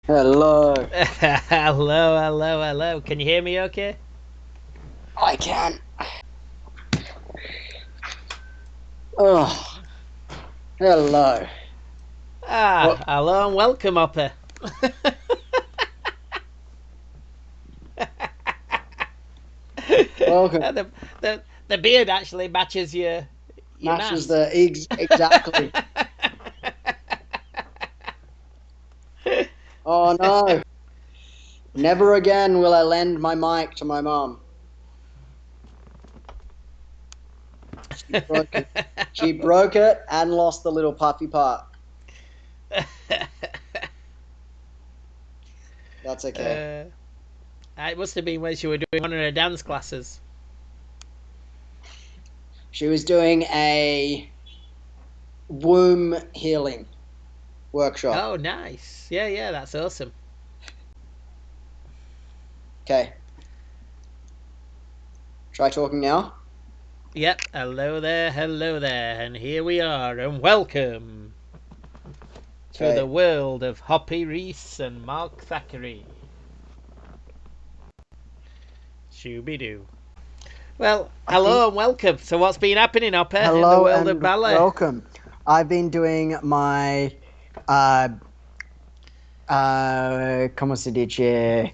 Hello. Hello, hello, hello. Can you hear me okay? I can. Oh, hello. Well, Hello and welcome, Hopper. welcome. the, the beard actually matches your Matches mask. the exactly. Oh no. Never again will I lend my mic to my mom. She broke it. She broke it and lost the little puffy part. That's okay. It must have been when she were doing one of her dance classes. She was doing a womb healing workshop. Oh, nice. Yeah, yeah, that's awesome. Okay. Try talking now. Yep, hello there, and here we are, and welcome to the Okay. world of Hoppy Reese and Mark Thackeray. Shooby doo. Well, I think hello and welcome. So, what's been happening up here in the hello world of and ballet? welcome. I've been doing my uh ¿cómo se dice?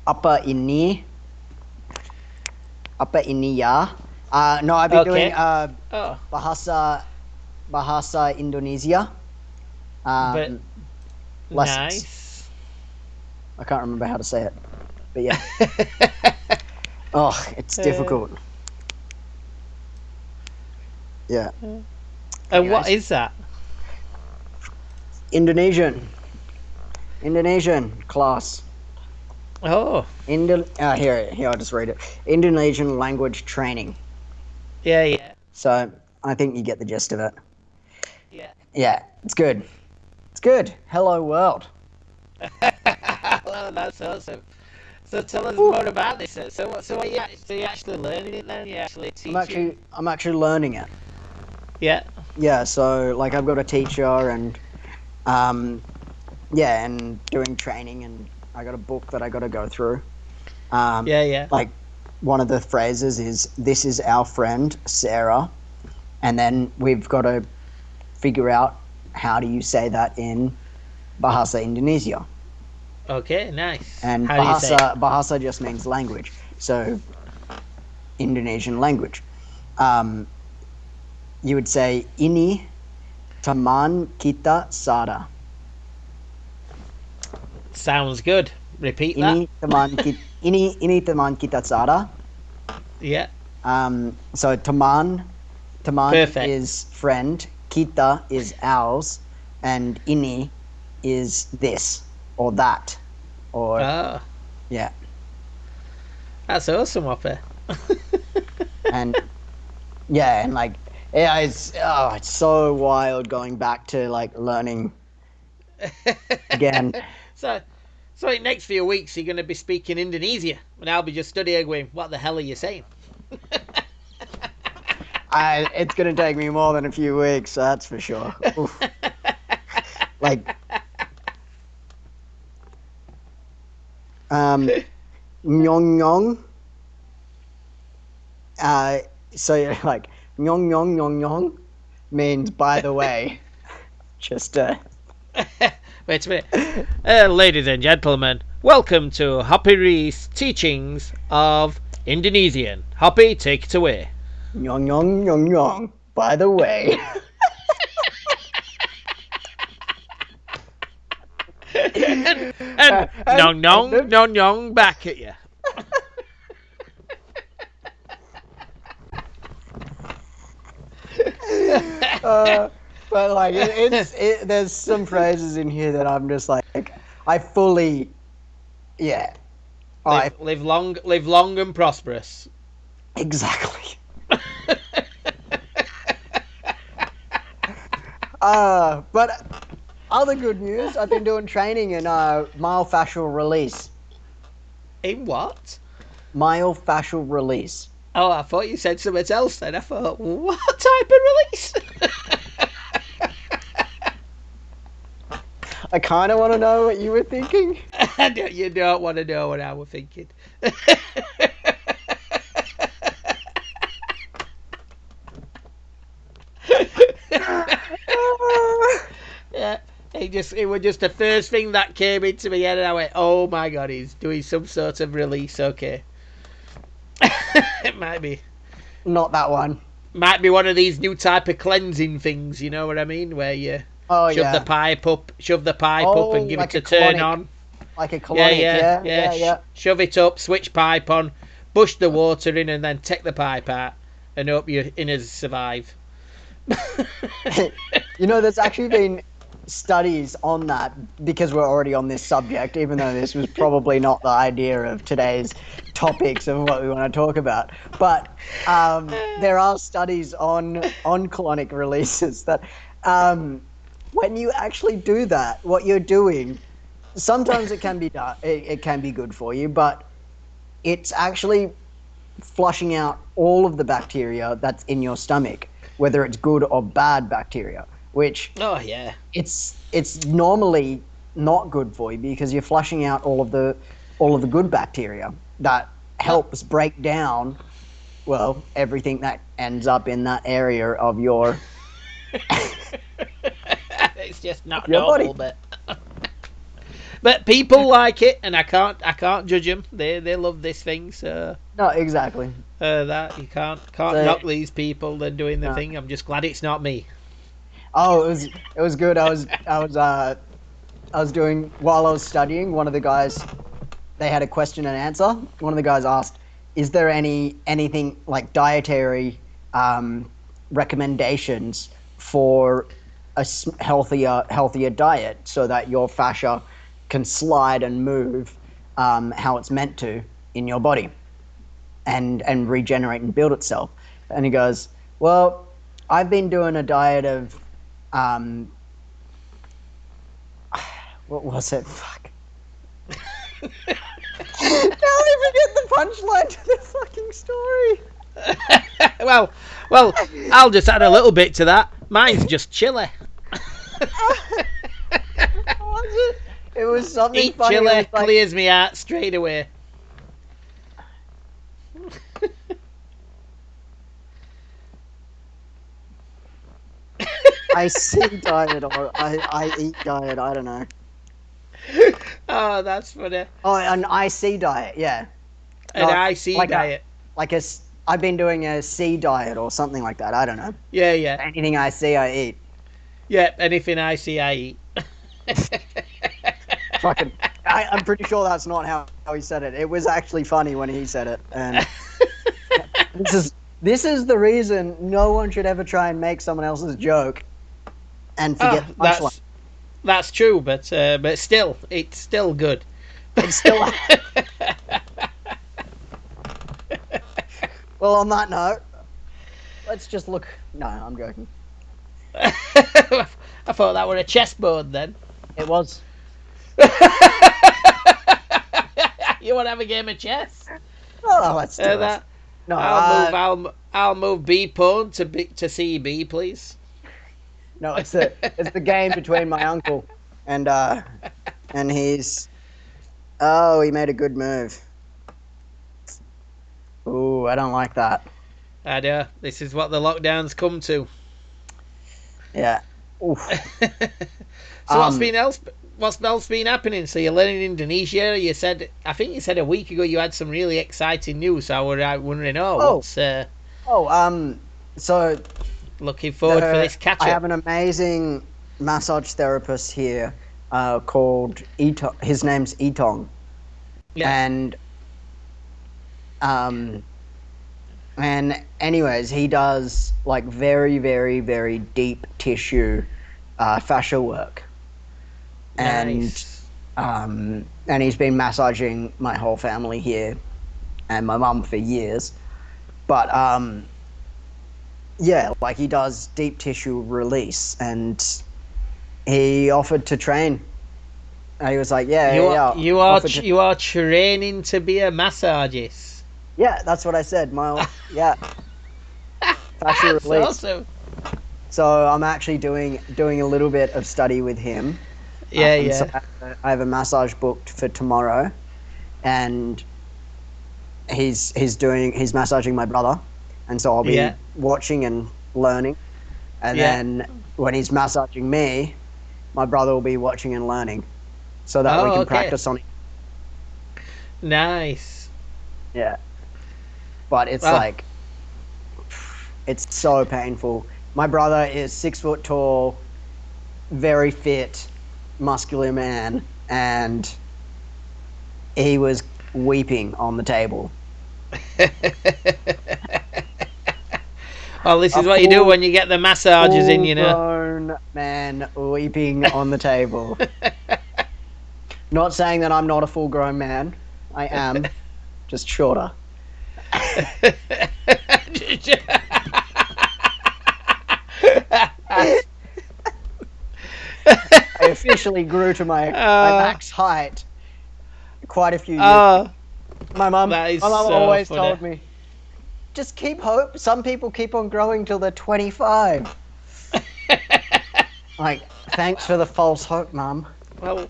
Apa ini? Apa ini ya? No, I've been doing Okay. Oh, bahasa Indonesia. but Lessons. nice. I can't remember how to say it, but yeah. Oh, it's Uh, difficult. Yeah. and what Anyways, is that? Indonesian class. Oh, Here, I'll just read it. Indonesian language training. yeah, yeah, So I think you get the gist of it. yeah. Yeah, it's good. It's good. Hello, world. Hello, that's awesome. So, tell us more about this. So, you actually learning it then? You actually teaching? I'm actually learning it. Yeah. Yeah, so like I've got a teacher and and doing training, and I got a book that I got to go through. Yeah, yeah. Like one of the phrases is "This is our friend Sarah," and then we've got to figure out how do you say that in Bahasa Indonesia. Okay, nice. And How do you say it? Bahasa just means language, so Indonesian language. Um, you would say ini teman kita Sarah. Sounds good. Repeat that. Ini teman kita Sarah. Yeah. So teman Perfect. is friend, kita is ours, and ini is this or that or Oh, yeah. that's awesome, Hopper. And yeah, and like it's so wild going back to like learning again. so, so in next few weeks you're going to be speaking Indonesia, and I'll be just studying going, what the hell are you saying? It's gonna take me more than a few weeks, that's for sure. Oof. Like nyong nyong. Uh, so like nyong nyong nyong nyong means by the way. Just Wait a minute. Ladies and gentlemen, welcome to Hoppy Reese Teachings of Indonesian. Hoppy, take it away. nyong nyong nyong nyong. By the way. and nong nong nong nong back at you. But like there's some phrases in here that I'm just like I fully yeah. I Live long and prosperous. exactly. But other good news, I've been doing training in myofascial release. In what? Myofascial release. Oh, I thought you said something else then. I thought, what type of release? I kind of want to know what you were thinking. You don't want to know what I was thinking. Yeah, it was just the first thing that came into my head, and I went, "Oh my god, he's doing some sort of release." Okay, it Not that one. might be one of these new type of cleansing things. You know what I mean? Where you Oh shove the yeah. pipe up, and give Like it a a turn colonic. on. Like a Yeah, colonic. yeah, Yeah, yeah. yeah, yeah. Shove it up, switch pipe on, push the water in, and then take the pipe out, and hope your innards survive. There's actually been studies on that because we're already on this subject, even though this was probably not the idea of today's topics of what we want to talk about. But there are studies on colonic releases that when you actually do that, what you're doing, sometimes it can be done, it can be good for you, but it's actually flushing out all of the bacteria that's in your stomach, whether it's good or bad bacteria, which Oh yeah. it's normally not good for you because you're flushing out all of the good bacteria that helps break down everything that ends up in that area of your It's just not your normal, body. but people like it, and I can't judge them. They love this thing, so No, exactly. that you can't So, knock these people. They're doing the no. thing. I'm just glad it's not me. Oh, it was good. I was doing while I was studying. One of the guys, they had a question and answer. One of the guys asked, "Is there anything like dietary recommendations for a healthier diet so that your fascia can slide and move how it's meant to in your body and regenerate and build itself?" And he goes, "Well, I've been doing a diet of what was it? Fuck. Now I forget the punchline to the fucking story. well, I'll just add a little bit to that. Mine's just chili. What was it? It was something Eat funny. chili, It was like, clears me out straight away. I see diet or I eat diet. I don't know. Oh, that's funny. Oh, an IC diet. Yeah. An No, IC like diet. I've been doing a C diet or something like that. I don't know. Yeah, yeah. Anything I see, I eat. Yeah, anything I see, I eat. Fucking. I'm pretty sure that's not how he said it. It was actually funny when he said it, and this is the reason no one should ever try and make someone else's joke and forget the punchline. That's true, but still, it's still good. It's still. Well, on that note, let's just look. No, I'm joking. I thought that were a chessboard then. It was. You want to have a game of chess? Oh, let's do it. No, I'll move B pawn to CB, please. No, it's the game between my uncle and he's. Oh, he made a good move. Ooh, I don't like that. I know. This is what the lockdowns come to. Yeah. Oof. So what's else been happening? So you're learning Indonesia. I think you said a week ago you had some really exciting news. So I was wondering, what's so looking forward for this catch up. I have an amazing massage therapist here called Itong. His name's Itong. Yeah. And anyways, he does like very, very, very deep tissue fascia work. Nice. And he's been massaging my whole family here and my mum for years. But yeah, like he does deep tissue release, and he offered to train. And he was like, You are training to be a massagist. Yeah, that's what I said. Fascia That's release. awesome. So I'm actually doing a little bit of study with him. So I have a massage booked for tomorrow, and he's massaging my brother, and so I'll be watching and learning, and then when he's massaging me, my brother will be watching and learning, so that we can practice on it. Nice. Yeah, but it's like, it's so painful. My brother is 6 foot tall, very fit, muscular man, and he was weeping on the table. Well, this is what you do when you get the massages in, you know. Grown man weeping on the table. Not saying that I'm not a full-grown man. I am, just shorter. I officially grew to my max height quite a few years. My mum always told me, just keep hope. Some people keep on growing till they're 25. Like, thanks for the false hope, Mum. Well,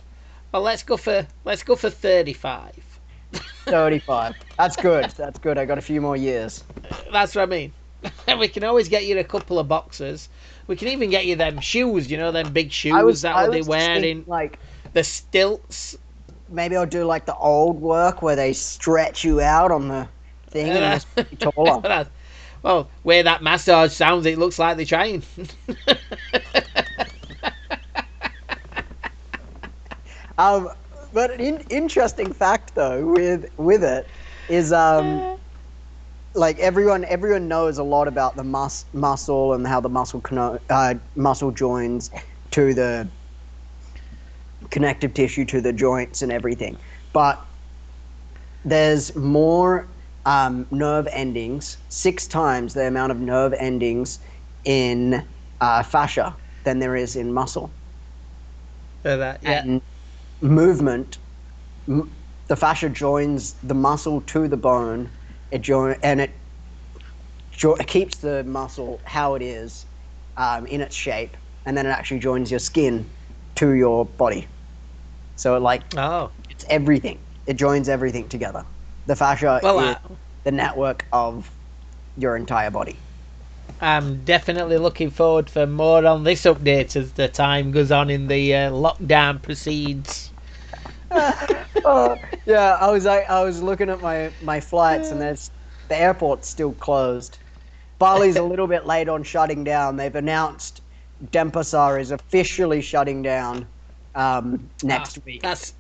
let's go for 35. 35. That's good. That's good. I got a few more years. That's what I mean. We can always get you a couple of boxers. We can even get you them shoes, you know, them big shoes that they wear in, like, the stilts. Maybe I'll do like the old work where they stretch you out on the thing and just be taller. Well, where that massage sounds, it looks like they're trying. But an interesting fact though with it is like everyone knows a lot about the muscle and how the muscle joins to the connective tissue to the joints and everything, but there's more nerve endings, 6 times the amount of nerve endings in fascia than there is in muscle. And movement, the fascia joins the muscle to the bone. It keeps the muscle how it is, in its shape, and then it actually joins your skin to your body. So it's everything. It joins everything together. The fascia is the network of your entire body. I'm definitely looking forward for more on this update as the time goes on in the lockdown proceeds. Yeah, I was looking at my flights, and the airport's still closed. Bali's a little bit late on shutting down. They've announced Denpasar is officially shutting down next week. That's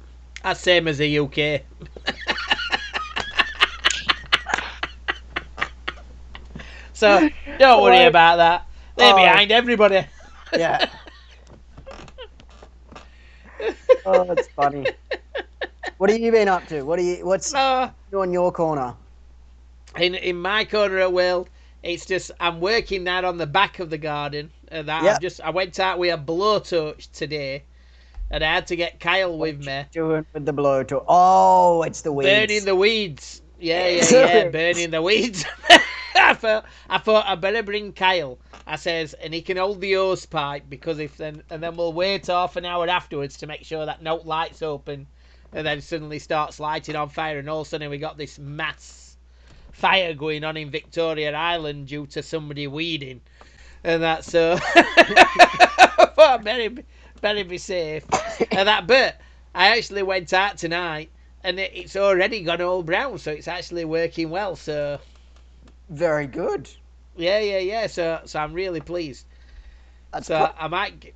same as the UK. So don't worry about that. They're behind everybody. Yeah. Oh, that's funny. What have you been up to? What's on your corner? In my corner of the world, it's just I'm working that on the back of the garden. I went out with a blowtorch today, and I had to get Kyle with me. Doing with the blowtorch? Oh, it's the weeds. Burning the weeds. Yeah, burning the weeds. I thought I better bring Kyle. I says, and he can hold the hose pipe because then we'll wait half an hour afterwards to make sure that no light's open, and then suddenly starts lighting on fire, and all of a sudden we got this mass fire going on in Victoria Island due to somebody weeding, and that's so. I thought better be safe. But I actually went out tonight, and it's already gone all brown, so it's actually working well. So. Very good. Yeah. So I'm really pleased. I might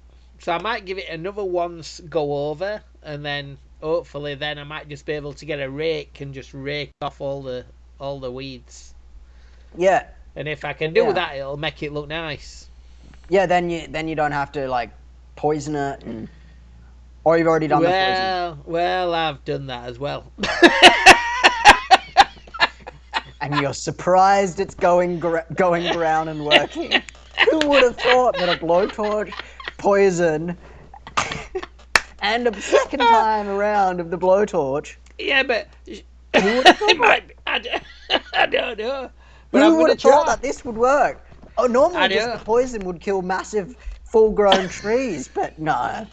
give it another once go over, and then hopefully I might just be able to get a rake and just rake off all the weeds. Yeah. And if I can do that, it'll make it look nice. Yeah. Then you don't have to like poison it, or you've already done the poison. Well, I've done that as well. And you're surprised it's going brown and working. Who would have thought that a blowtorch, poison, and a second time around of the blowtorch? Yeah, but it might be, I don't know. But who would have thought that this would work? Oh, normally just the poison would kill massive full-grown trees. But no,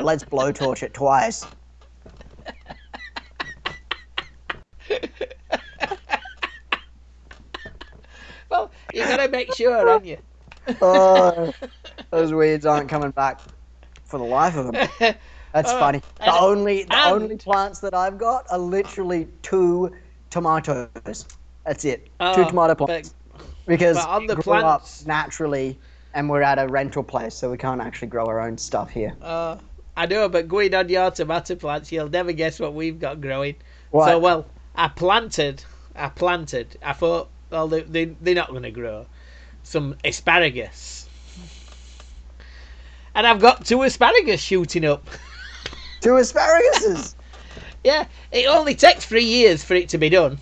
let's blowtorch it twice. Well, you gotta make sure, haven't you? Oh, those weeds aren't coming back for the life of them. That's funny. The only plants that I've got are literally 2 tomatoes. That's it. 2 tomato plants. Because on the we grew up plants naturally, and we're at a rental place, so we can't actually grow our own stuff here. I know, but going on your tomato plants, you'll never guess what we've got growing. What? So, well, I planted. I thought, well, they're not going to grow. Some asparagus. And I've got 2 asparagus shooting up. 2 asparaguses? Yeah, it only takes 3 years for it to be done.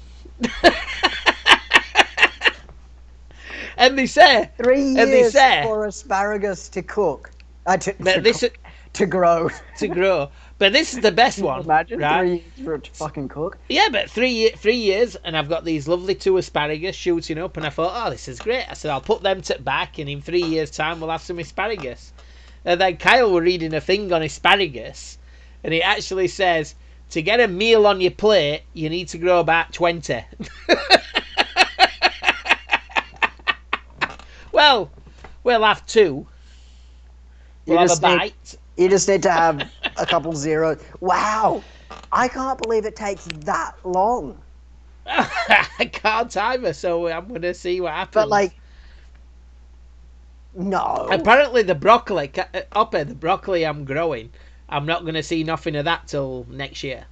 And they say 3 years for asparagus to cook. To grow. To grow. But this is the best one. Imagine right? 3 years for it to fucking cook. Yeah, but 3 years, and I've got these lovely 2 asparagus shooting up, and I thought, oh, this is great. I said, I'll put them back, and in 3 years' time, we'll have some asparagus. And then Kyle were reading a thing on asparagus, and it actually says, to get a meal on your plate, you need to grow about 20. Well, we'll have 2. We'll have a bite. You just need to have a couple zeros. Wow! I can't believe it takes that long. I can't either, so I'm going to see what happens. But, like, no. Apparently the broccoli I'm growing, I'm not going to see nothing of that till next year.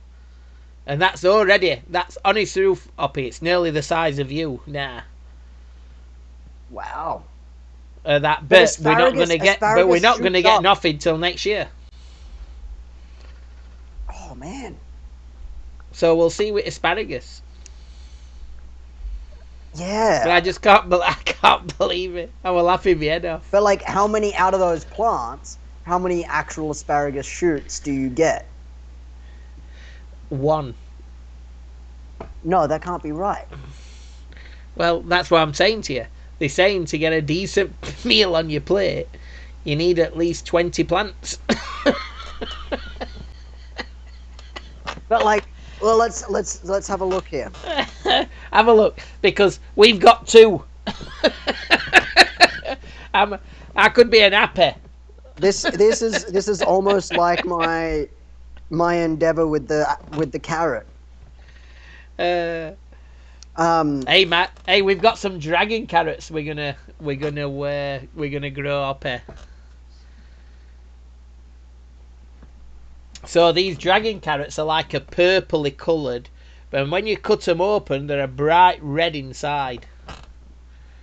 And that's on its roof, Uppy. It's nearly the size of you now. Wow. But we're not going to get nothing till next year. Oh man. So we'll see with asparagus. Yeah. But I can't believe it. I will laugh my head off. But like, how many out of those plants? How many actual asparagus shoots do you get? 1. No, that can't be right. Well, that's what I'm saying to you. They're saying to get a decent meal on your plate, you need at least 20 plants. But like, well, let's have a look here. Have a look, because we've got 2. I could be an happy. This is almost like my endeavor with the carrot. Hey Matt, hey, we've got some dragon carrots. We're gonna grow up here. So these dragon carrots are like a purpley coloured, but when you cut them open, they're a bright red inside.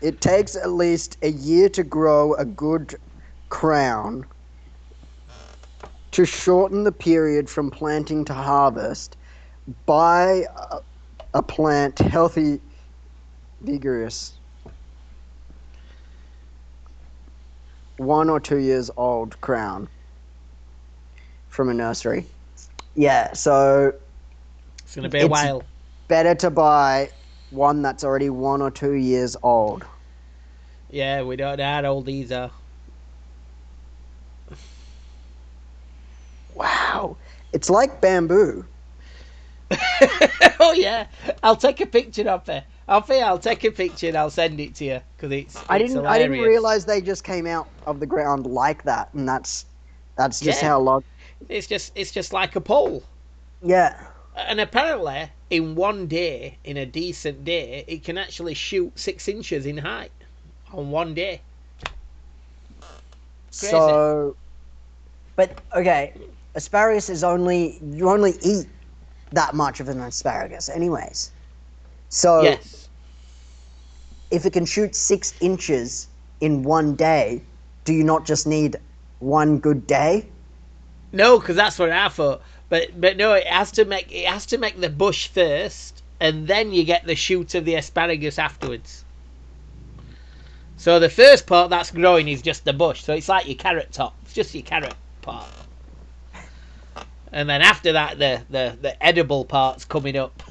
It takes at least a year to grow a good crown. To shorten the period from planting to harvest, buy a plant healthy, vigorous, 1 or 2 years old crown from a nursery. Yeah, so it's going to be a while. Better to buy one that's already 1 or 2 years old. Yeah, we don't know how old these are. Wow, it's like bamboo. Oh yeah, I'll take a picture of it. I'll take a picture and I'll send it to you because it's hilarious. I didn't realize they just came out of the ground like that, and that's just how long. It's just like a pole. Yeah. And apparently, in one day, in a decent day, it can actually shoot 6 inches in height on one day. Crazy. So, but okay, asparagus is you only eat that much of an asparagus, anyways. So, yes. If it can shoot 6 inches in one day, do you not just need one good day? No, because that's what I thought. But no, it has to make the bush first, and then you get the shoot of the asparagus afterwards. So the first part that's growing is just the bush. So it's like your carrot top. It's just your carrot part. And then after that, the edible part's coming up.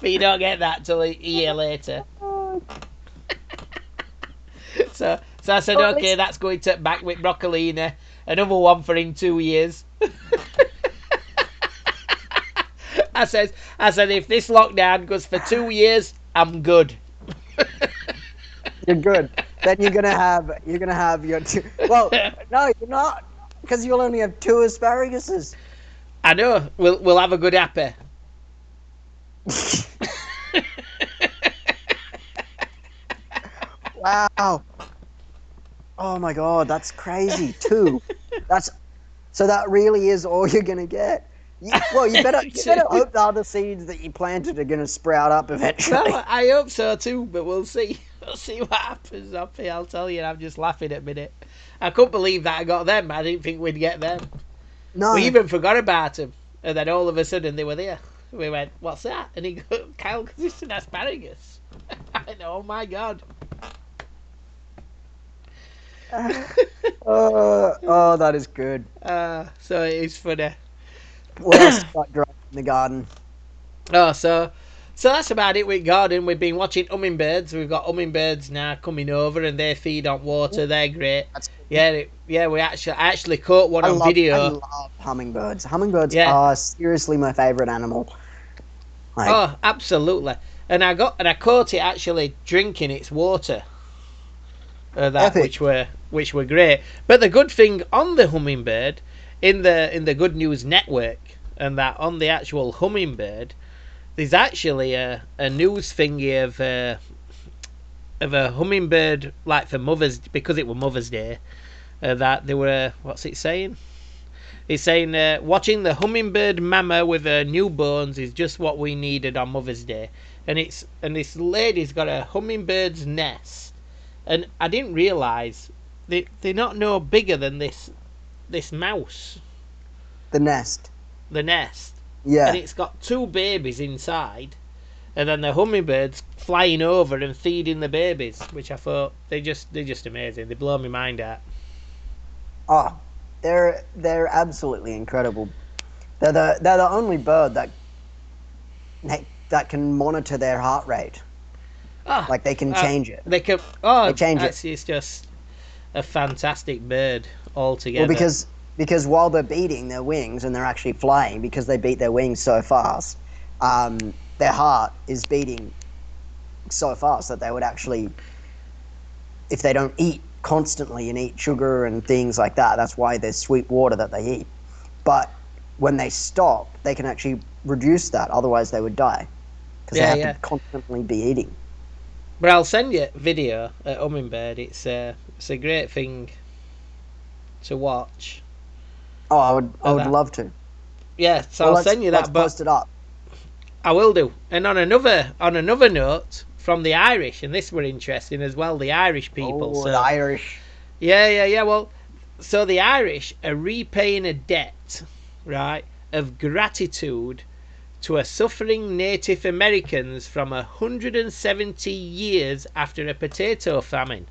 But you don't get that till a year later. So I said, Well, at okay, least- that's going to back with broccolina. Another one for in 2 years. I said, if this lockdown goes for 2 years, I'm good. You're good. Then you're gonna have your two. Well, no, you're not, because you'll only have two asparaguses. I know. We'll have a good happy. Wow. Oh my God, that's crazy. Two. So that really is all you're gonna get. You better hope the other seeds that you planted are gonna sprout up eventually. Well, I hope so too, but we'll see. We'll see what happens. I'll tell you. I'm just laughing at a minute. I couldn't believe that I got them. I didn't think we'd get them. No. We even forgot about them, and then all of a sudden they were there. We went, "What's that?" And he goes, "Kyle, because it's an asparagus." I went, "Oh my God." That is good. So it is funny. What else got growing in the garden? Oh, so that's about it with garden. We've been watching hummingbirds. We've got hummingbirds now coming over, and they feed on water. They're great. Yeah. We actually caught one on video. I love hummingbirds. Hummingbirds Yeah. are seriously my favorite animal. Like, Oh, absolutely. And I caught it actually drinking its water. Epic. Which were great. But the good thing on the hummingbird, in the Good News Network, and that on the actual hummingbird, there's actually a news thingy of a hummingbird, like for Mother's, because it was Mother's Day, that they were, what's it saying? It's saying, watching the hummingbird mama with her newborns is just what we needed on Mother's Day. And this lady's got a hummingbird's nest, and I didn't realise they're not no bigger than this mouse. the nest. The nest. Yeah. And it's got two babies inside, and then the hummingbirds flying over and feeding the babies, which I thought they're just amazing. They blow my mind out. Oh, they're absolutely incredible. They're the only bird that can monitor their heart rate. Oh, Like they can change it. They can. Oh, They change it. It's just a fantastic bird altogether. Well, because while they're beating their wings and they're actually flying, because they beat their wings so fast, their heart is beating so fast that they would actually, if they don't eat constantly and eat sugar and things like that, that's why there's sweet water that they eat. But when they stop, they can actually reduce that. Otherwise, they would die because they have to constantly be eating. But I'll send you a video at Hummingbird. It's a great thing to watch. Oh, I would love to. Yeah, so I'll send you that. But post it up. I will do. And on another note, from the Irish, and this were interesting as well, the Irish people. Oh, so, the Irish. Yeah. Well, so the Irish are repaying a debt, right, of gratitude to a suffering Native Americans from 170 years after a potato famine.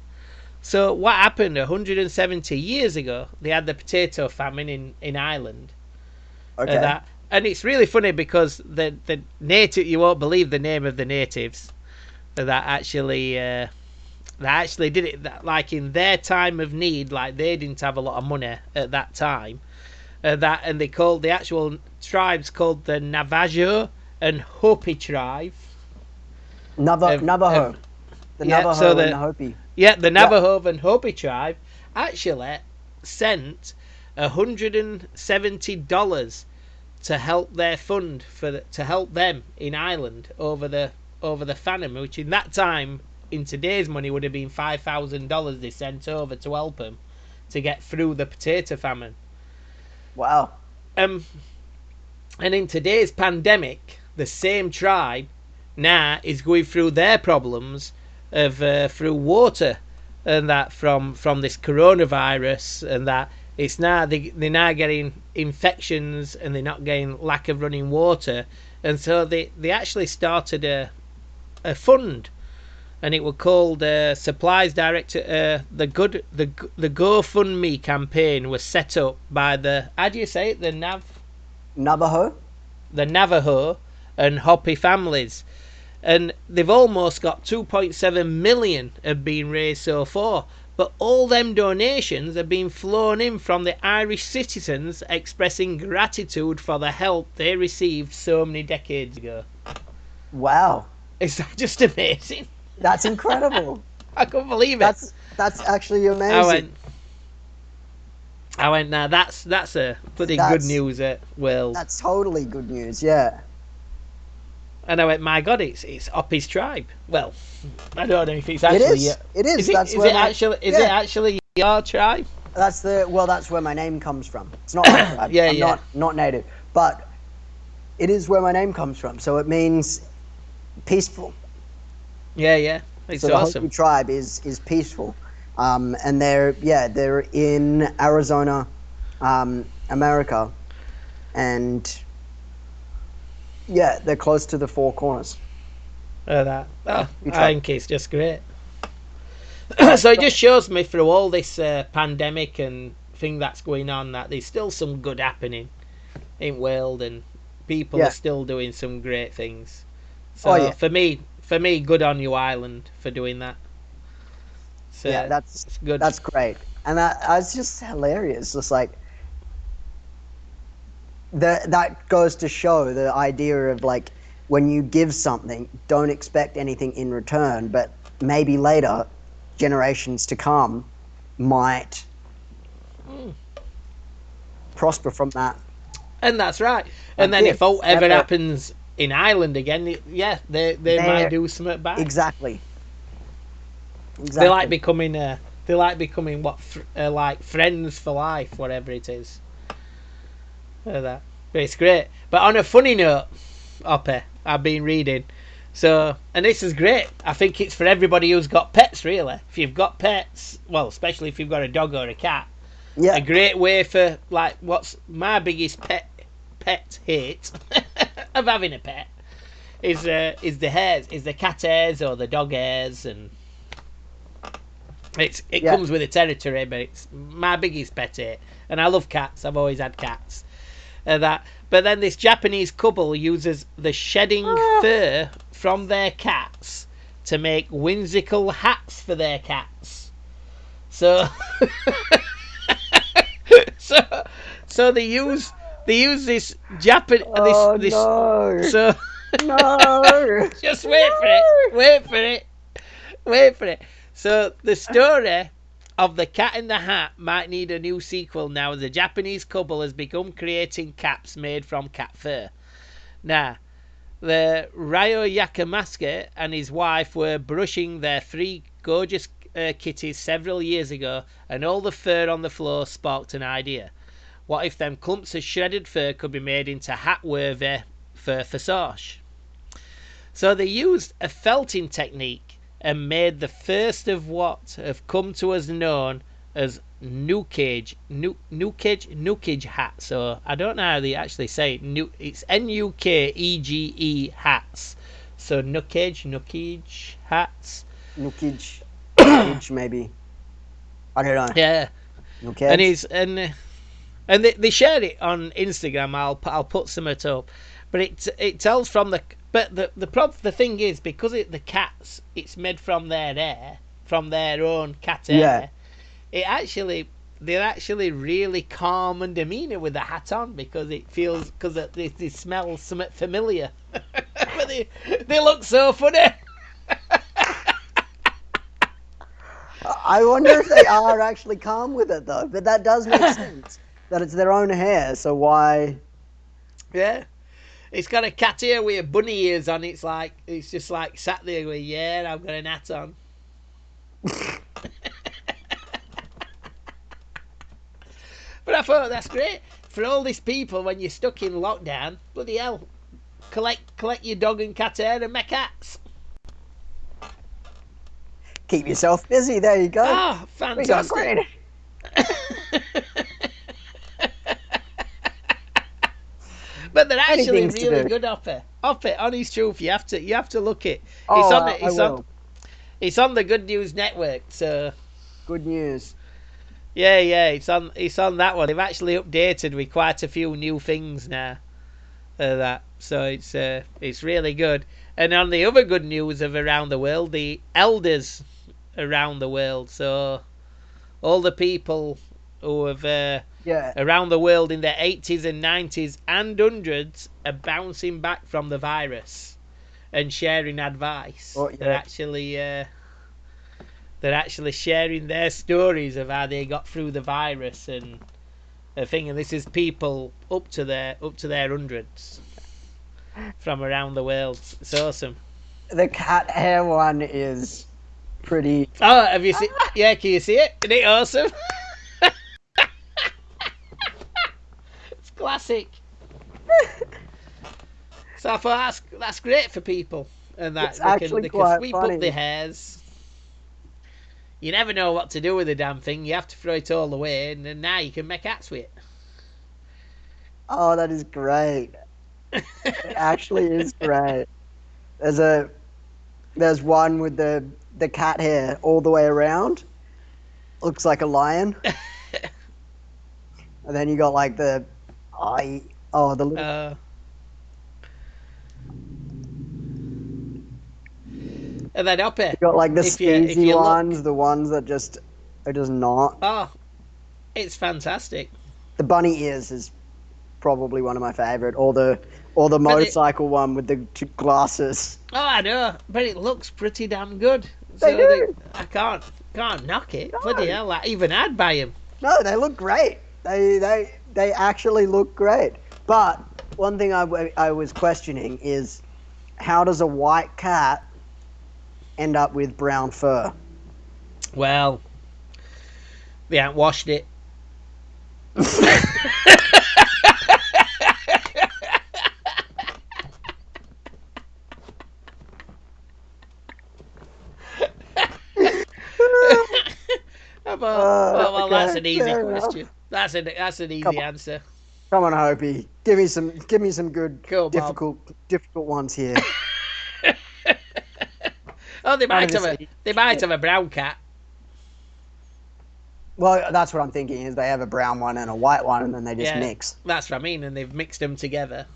So what happened 170 years ago? They had the potato famine in Ireland. Okay. And it's really funny because the native, you won't believe the name of the natives that actually did it. That, like in their time of need, like they didn't have a lot of money at that time. And they called the actual tribes called the Navajo and Hopi tribe. Navajo. The Navajo and the Hopi. Yeah, the Navajo and Hopi tribe actually sent $170 to help their fund to help them in Ireland over the famine, which in that time, in today's money, would have been $5,000 they sent over to help them to get through the potato famine. Wow. And in today's pandemic, the same tribe now is going through their problems of through water, and that from this coronavirus, and that it's now they're now getting infections, and they're not getting lack of running water, and so they actually started a fund, and it was called Supplies Director. The GoFundMe campaign was set up by how do you say it? Navajo and Hopi families. and they've almost got 2.7 million have been raised so far. But all them donations have been flown in from the Irish citizens expressing gratitude for the help they received so many decades ago. Wow. Is that just amazing? That's incredible. I couldn't believe it. That's actually amazing. I went. Now that's a pretty good news at World. That's totally good news. Yeah. And I went, my God, it's up his tribe. Well, I don't know if it's actually. It is. Is it actually your tribe? That's where my name comes from. It's not my tribe. I'm not native, but it is where my name comes from. So it means peaceful. Yeah. It's so awesome. The Hopi tribe is peaceful, and they're in Arizona, America, and they're close to the Four Corners. I think it's just great. So it just shows me through all this pandemic and thing that's going on that there's still some good happening in world, and people are still doing some great things. So for me, good on you, Ireland, for doing that. So that's good. That's great, and that's just hilarious. Just like that goes to show the idea of like when you give something, don't expect anything in return, but maybe later, generations to come might prosper from that. And that's right. And then if ever happens in Ireland again, they might do something back. Exactly. They like becoming like friends for life, whatever it is. That. But it's great. But on a funny note, Oppe, I've been reading. So, and this is great. I think it's for everybody who's got pets, really. If you've got pets, well, especially if you've got a dog or a cat, a great way for, like, what's my biggest pet hate of having a pet is the hairs, is the cat hairs or the dog hairs, and it comes with the territory, but it's my biggest pet hate. And I love cats. I've always had cats. But then this Japanese couple uses the shedding fur from their cats to make whimsical hats for their cats. So, so they use this Japan. No. So No. just wait for it. So the story of The Cat in the Hat might need a new sequel now, as a Japanese couple has begun creating caps made from cat fur. Now, the Ryo Yakamasuke and his wife were brushing their 3 gorgeous kitties several years ago, and all the fur on the floor sparked an idea. What if them clumps of shredded fur could be made into hat-worthy fur façage? So they used a felting technique and made the first of what have come to us known as nukage hats. So I don't know how they actually say it. It's Nukege hats. So nukage hats. Nukage maybe. I don't know. Yeah. Nukage. And they shared it on Instagram. I'll put some it up. But it tells from the. But the thing is, because the cats, it's made from their hair, from their own cat hair. They're actually really calm and demeanor with the hat on, because they smell something familiar. But they look so funny. I wonder if they are actually calm with it though. But that does make sense. That it's their own hair, so why? Yeah. It's got a cat ear with bunny ears on. It's just like sat there with, I've got an hat on. But I thought that's great for all these people when you're stuck in lockdown. Bloody hell, collect your dog and cat hair and make hats. Keep yourself busy. There you go. Oh, fantastic! But they're actually really good. Oppe, honest truth, you have to look it. It's on the Good News Network. So good news. Yeah, it's on that one. They've actually updated with quite a few new things now. That So it's really good. And on the other good news of around the world, the elders around the world. So all the people who have Yeah. around the world in their 80s and 90s and hundreds are bouncing back from the virus and sharing advice. Oh, yeah. They're actually sharing their stories of how they got through the virus and a thing. And this is people up to their hundreds from around the world. It's awesome. The cat hair one is pretty. Oh, have you seen? Yeah, can you see it? Isn't it awesome? It's classic. So I thought that's great for people, and that It's they actually can quite sweep funny. up their hairs. You never know what to do with the damn thing. You have to throw it all away, and then now you can make hats with it. Oh, that is great. It actually is great. There's one with the cat hair all the way around. Looks like a lion. And then you got like the little. And then up here, You got like the if you skeezy look- ones, the ones that just are just not. oh, it's fantastic. The bunny ears is probably one of my favorite, or the motorcycle one with the two glasses. Oh, I know, but it looks pretty damn good. They do. I can't knock it. No. Bloody hell! Even I'd buy him. No, they look great. They actually look great. But one thing I was questioning is, how does a white cat end up with brown fur? Well, they haven't washed it. Well, Okay, that's an easy fair question. enough. That's an easy Come on. answer. Come on, Hopi. Give me some good Cool, Bob. difficult ones here. Oh, they might None of have a brown cat. Well, that's what I'm thinking, is they have a brown one and a white one, and then they just mix. That's what I mean, and they've mixed them together.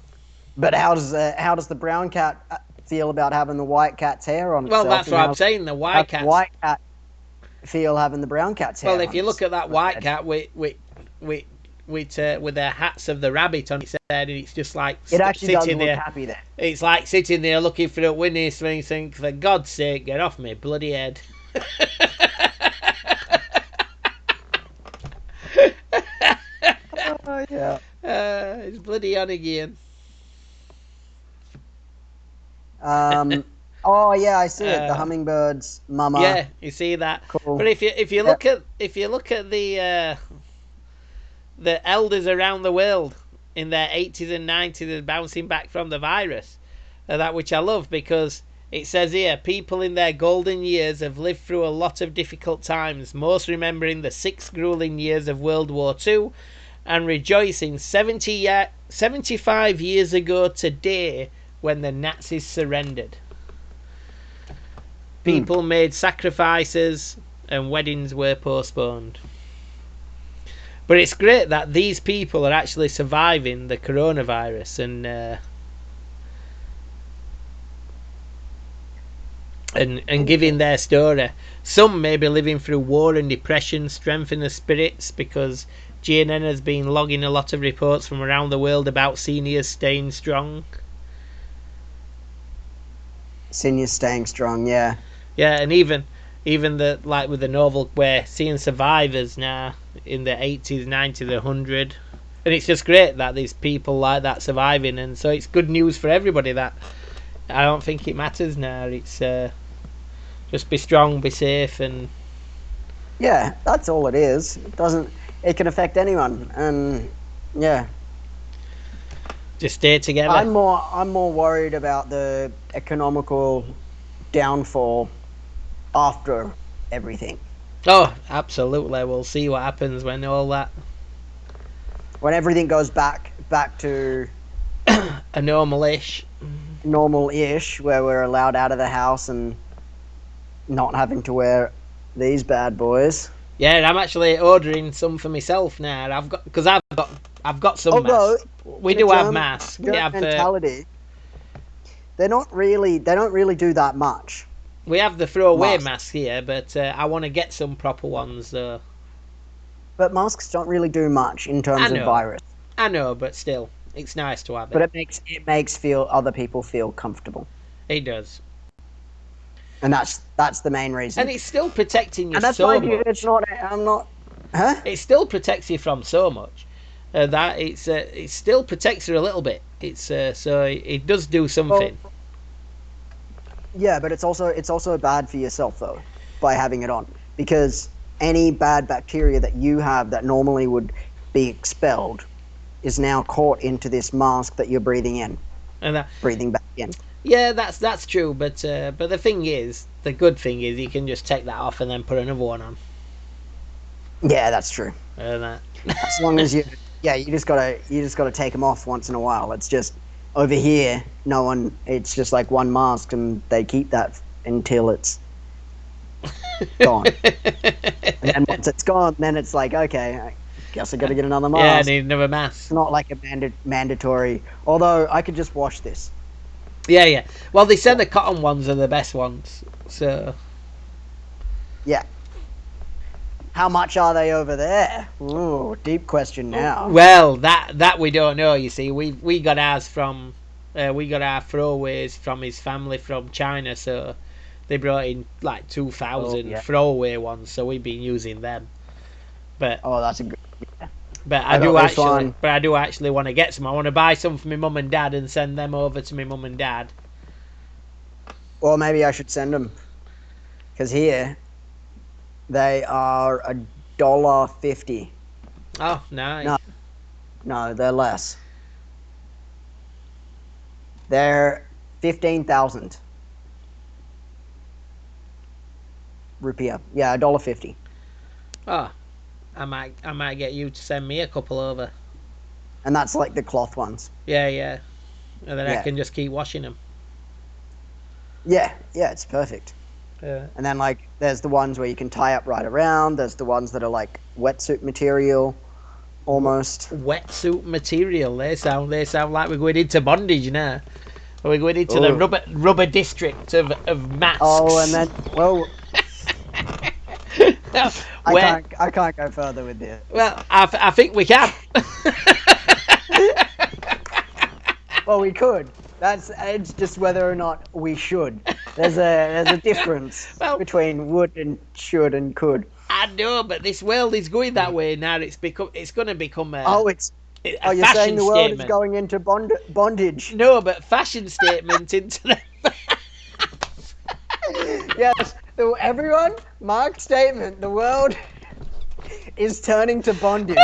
But how does the brown cat feel about having the white cat's hair on Well, itself? that's what I'm saying. The white cat. White cat feel having the brown cat's hair. Well, if on you its look at that head. white cat with their hats of the rabbit on its head, and it's just like It actually does sitting look there. happy there. It's like sitting there looking for a winning swing, think, for God's sake, get off me bloody head. Oh, yeah. It's bloody on again. Oh yeah, I see it. The hummingbirds, mama. Yeah, you see that. Cool. But if you look at the elders around the world in their 80s and 90s and bouncing back from the virus, that which I love, because it says here, people in their golden years have lived through a lot of difficult times, most remembering the 6 grueling years of World War II and rejoicing 75 years ago today when the Nazis surrendered. People made sacrifices and weddings were postponed. But it's great that these people are actually surviving the coronavirus and giving their story. Some may be living through war and depression, strengthen their spirits, because GNN has been logging a lot of reports from around the world about seniors staying strong. Seniors staying strong, yeah. Yeah, and even the like with the novel, we're seeing survivors now in the 80s, 90s, 100, and it's just great that there's people like that surviving, and so it's good news for everybody. That I don't think it matters now. It's just be strong, be safe, and Yeah, that's all it is. It can affect anyone, and yeah. just stay together. I'm more worried about the economical downfall after everything. Oh, absolutely. We'll see what happens when all that When everything goes back to a normal-ish. normal-ish, where we're allowed out of the house and not having to wear these bad boys. Yeah, I'm actually ordering some for myself now. I've got some Although, masks. We do have masks. We German have mentality. They don't really do that much. We have the throwaway Masks. mask here, but I want to get some proper ones though. But masks don't really do much in I terms of know, virus. I know, but still, it's nice to have But it. it makes feel other people feel comfortable, It does, and that's the main reason. and it's still protecting you And that's so why much. it's not. I'm not. Huh? It still protects you from so much. That it still protects you a little bit. It's so it does do something. Well, yeah, but it's also bad for yourself though by having it on, because any bad bacteria that you have that normally would be expelled is now caught into this mask that you're breathing in, And that, breathing back in. yeah, that's true. But the thing is, the good thing is, you can just take that off and then put another one on. Yeah, that's true. That. As long as you just gotta take them off once in a while. It's just over here, no one. It's just like one mask, and they keep that until it's gone. And then once it's gone, then it's like, okay, I guess I gotta get another mask. Yeah, I need another mask. It's not like a mandatory. Although I could just wash this. Yeah. Well, they said the cotton ones are the best ones. So Yeah. How much are they over there? Ooh, deep question now. well, that we don't know. You see, we got ours from we got our throwaways from his family from China. So they brought in like 2,000 throwaway ones. So we've been using them. But that's a good. Yeah. But I do actually want to get some. I want to buy some for my mum and dad and send them over to my mum and dad. Or maybe I should send them, because here they are $1.50. Oh, nice. No, they're less. They're 15,000 rupiah. Yeah, $1.50. Oh, I might get you to send me a couple over. And that's like the cloth ones. Yeah. And then I Yeah. can just keep washing them. Yeah, it's perfect. Yeah. And then like there's the ones where you can tie up right around. There's the ones that are like wetsuit material, almost. Wetsuit material. They sound like we're going into bondage now. We're going into the rubber district of masks. Oh, and then Where, I can't go further with this. well, I think we can. Well, we could. It's just whether or not we should. There's a difference between would and should and could. I know, but this world is going that way now. It's going to become a. You're saying the world is going into bondage? No, but fashion statement into the. Yes, everyone, mark statement. The world is turning to bondage.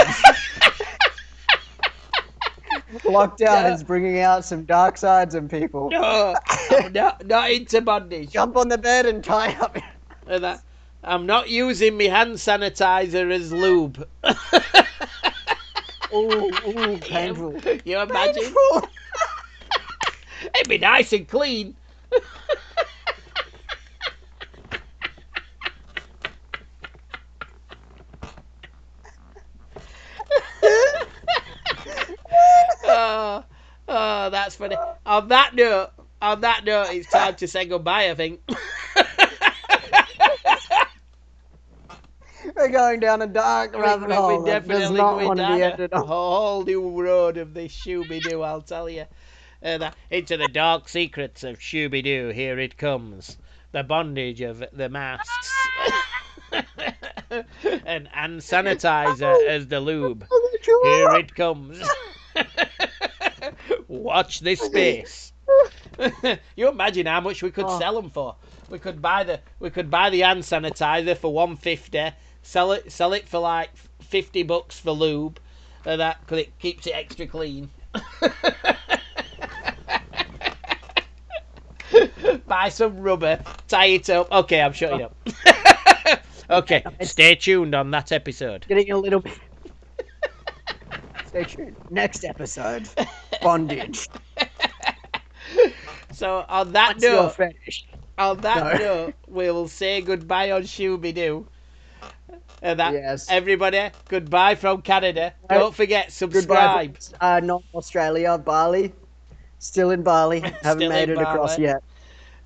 Lockdown is bringing out some dark sides in people. No, I'm not into bondage. Jump on the bed and tie up. I'm not using my hand sanitizer as lube. Ooh, painful. You imagine? Painful. It'd be nice and clean. Oh, that's funny. On that note, it's time to say goodbye, I think. We're going down a dark rabbit hole. We're definitely going down a whole new road of this Shooby-Doo, I'll tell you. Into the dark secrets of Shooby-Doo. Here it comes. The bondage of the masks. and sanitizer as the lube. Here it comes. Watch this space. You imagine how much we could sell them for? We could buy the hand sanitizer for $150. Sell it for like $50 for lube. That because it keeps it extra clean. Buy some rubber, tie it up. Okay, I'm shutting up. Okay, stay tuned on that episode. Getting a little bit. Stay tuned. Next episode, bondage. So on that note, we'll say goodbye on Shooby-Doo. Yes. Everybody, goodbye from Canada. Don't forget, subscribe. Goodbye from North Australia, Bali. Still in Bali. Haven't Still made in it across Bali. yet.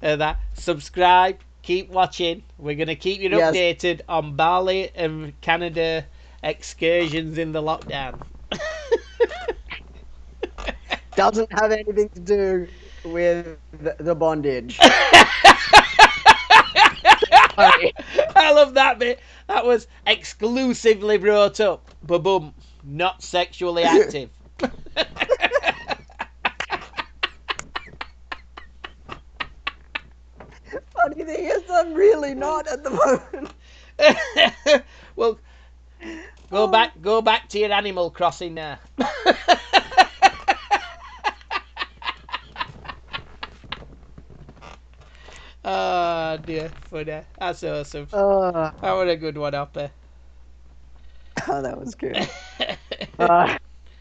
That subscribe, keep watching. We're gonna keep you Yes. updated on Bali and Canada excursions in the lockdown. Doesn't have anything to do with the bondage. Sorry. I love that bit. That was exclusively brought up. Ba-boom. Not sexually active. Funny thing is, I'm really not at the moment. Well, go back to your Animal Crossing now. Oh dear, funny. That's awesome. Oh, That was a good one, Hopper. that was good. Uh,